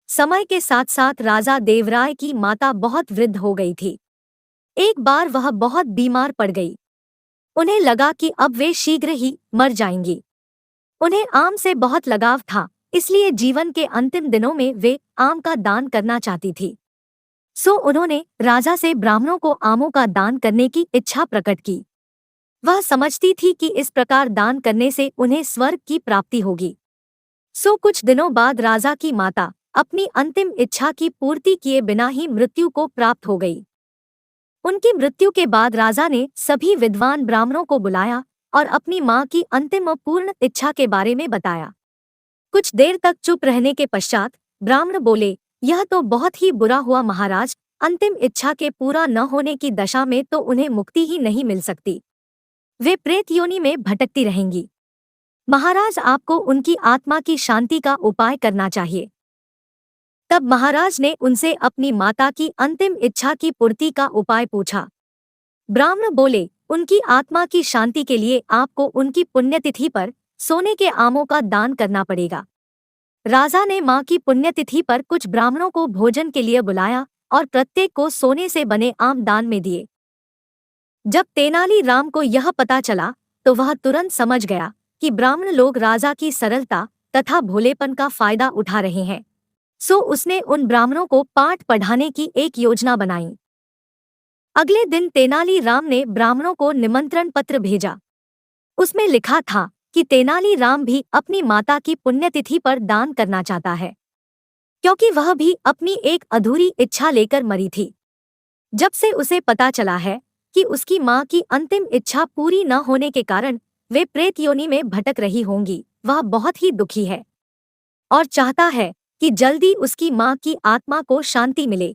समय के साथ साथ राजा देवराय की माता बहुत वृद्ध हो गई थी। एक बार वह बहुत बीमार पड़ गई। उन्हें लगा कि अब वे शीघ्र ही मर जाएंगी। उन्हें आम से बहुत लगाव था, इसलिए जीवन के अंतिम दिनों में वे आम का दान करना चाहती थी। सो उन्होंने राजा से ब्राह्मणों को आमों का दान करने की इच्छा प्रकट की। वह समझती थी कि इस प्रकार दान करने से उन्हें स्वर्ग की प्राप्ति होगी। सो कुछ दिनों बाद राजा की माता अपनी अंतिम इच्छा की पूर्ति किए बिना ही मृत्यु को प्राप्त हो गई। उनकी मृत्यु के बाद राजा ने सभी विद्वान ब्राह्मणों को बुलाया और अपनी मां की अंतिम और पूर्ण इच्छा के बारे में बताया। कुछ देर तक चुप रहने के पश्चात ब्राह्मण बोले, यह तो बहुत ही बुरा हुआ महाराज। अंतिम इच्छा के पूरा न होने की दशा में तो उन्हें मुक्ति ही नहीं मिल सकती। वे प्रेत योनि में भटकती रहेंगी। महाराज, आपको उनकी आत्मा की शांति का उपाय करना चाहिए। तब महाराज ने उनसे अपनी माता की अंतिम इच्छा की पूर्ति का उपाय पूछा। ब्राह्मण बोले, उनकी आत्मा की शांति के लिए आपको उनकी पुण्यतिथि पर सोने के आमों का दान करना पड़ेगा। राजा ने मां की पुण्यतिथि पर कुछ ब्राह्मणों को भोजन के लिए बुलाया और प्रत्येक को सोने से बने आम दान में दिए। जब तेनाली राम को यह पता चला तो वह तुरंत समझ गया कि ब्राह्मण लोग राजा की सरलता तथा भोलेपन का फायदा उठा रहे हैं। सो उसने उन ब्राह्मणों को पाठ पढ़ाने की एक योजना बनाई। अगले दिन तेनाली राम ने ब्राह्मणों को निमंत्रण पत्र भेजा। उसमें लिखा था कि तेनाली राम भी अपनी माता की पुण्यतिथि पर दान करना चाहता है, क्योंकि वह भी अपनी एक अधूरी इच्छा लेकर मरी थी। जब से उसे पता चला है कि उसकी मां की अंतिम इच्छा पूरी न होने के कारण वे प्रेत योनि में भटक रही होंगी, वह बहुत ही दुखी है और चाहता है कि जल्दी उसकी मां की आत्मा को शांति मिले।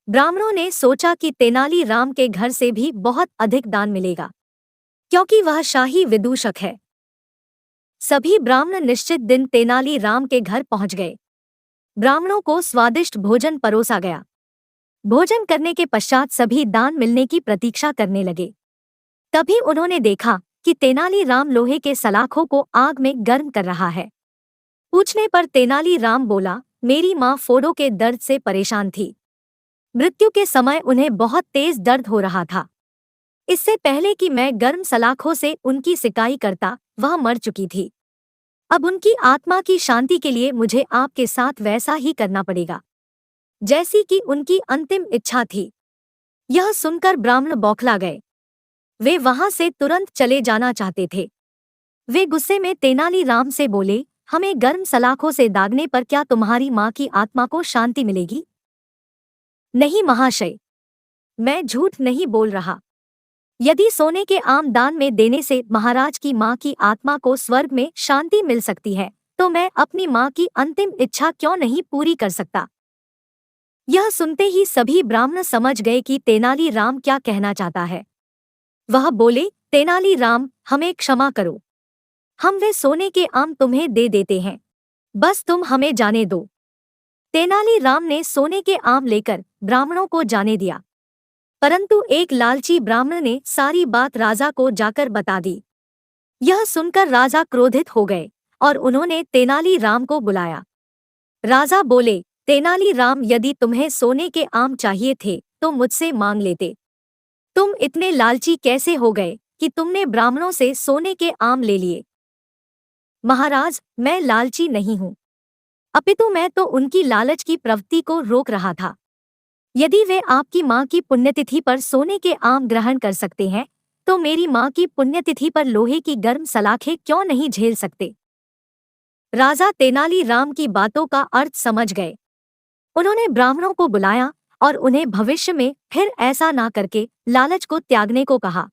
ब्राह्मणों ने सोचा कि तेनाली राम के घर से भी बहुत अधिक दान मिलेगा, क्योंकि वह शाही विदूषक है। सभी ब्राह्मण निश्चित दिन तेनाली राम के घर पहुंच गए। ब्राह्मणों को स्वादिष्ट भोजन परोसा गया। भोजन करने के पश्चात सभी दान मिलने की प्रतीक्षा करने लगे। तभी उन्होंने देखा कि तेनाली राम लोहे के सलाखों को आग में गर्म कर रहा है। पूछने पर तेनाली राम बोला, मेरी मां फोड़ों के दर्द से परेशान थी। मृत्यु के समय उन्हें बहुत तेज दर्द हो रहा था। इससे पहले कि मैं गर्म सलाखों से उनकी सिकाई करता, वह मर चुकी थी। अब उनकी आत्मा की शांति के लिए मुझे आपके साथ वैसा ही करना पड़ेगा जैसी कि उनकी अंतिम इच्छा थी। यह सुनकर ब्राह्मण बौखला गए। वे वहां से तुरंत चले जाना चाहते थे। वे गुस्से में तेनाली राम से बोले, हमें गर्म सलाखों से दागने पर क्या तुम्हारी मां की आत्मा को शांति मिलेगी? नहीं महाशय, मैं झूठ नहीं बोल रहा। यदि सोने के आम दान में देने से महाराज की मां की आत्मा को स्वर्ग में शांति मिल सकती है, तो मैं अपनी मां की अंतिम इच्छा क्यों नहीं पूरी कर सकता? यह सुनते ही सभी ब्राह्मण समझ गए कि तेनाली राम क्या कहना चाहता है। वह बोले, तेनाली राम, हमें क्षमा करो। हम वे सोने के आम तुम्हें दे देते हैं, बस तुम हमें जाने दो। तेनाली राम ने सोने के आम लेकर ब्राह्मणों को जाने दिया, परंतु एक लालची ब्राह्मण ने सारी बात राजा को जाकर बता दी। यह सुनकर राजा क्रोधित हो गए और उन्होंने तेनाली राम को बुलाया। राजा बोले, तेनाली राम, यदि तुम्हें सोने के आम चाहिए थे तो मुझसे मांग लेते। तुम इतने लालची कैसे हो गए कि तुमने ब्राह्मणों से सोने के आम ले लिए? महाराज, मैं लालची नहीं हूँ, अपितु मैं तो उनकी लालच की प्रवृत्ति को रोक रहा था। यदि वे आपकी मां की पुण्यतिथि पर सोने के आम ग्रहण कर सकते हैं, तो मेरी मां की पुण्यतिथि पर लोहे की गर्म सलाखें क्यों नहीं झेल सकते? राजा तेनाली राम की बातों का अर्थ समझ गए। उन्होंने ब्राह्मणों को बुलाया और उन्हें भविष्य में फिर ऐसा ना करके लालच को त्यागने को कहा।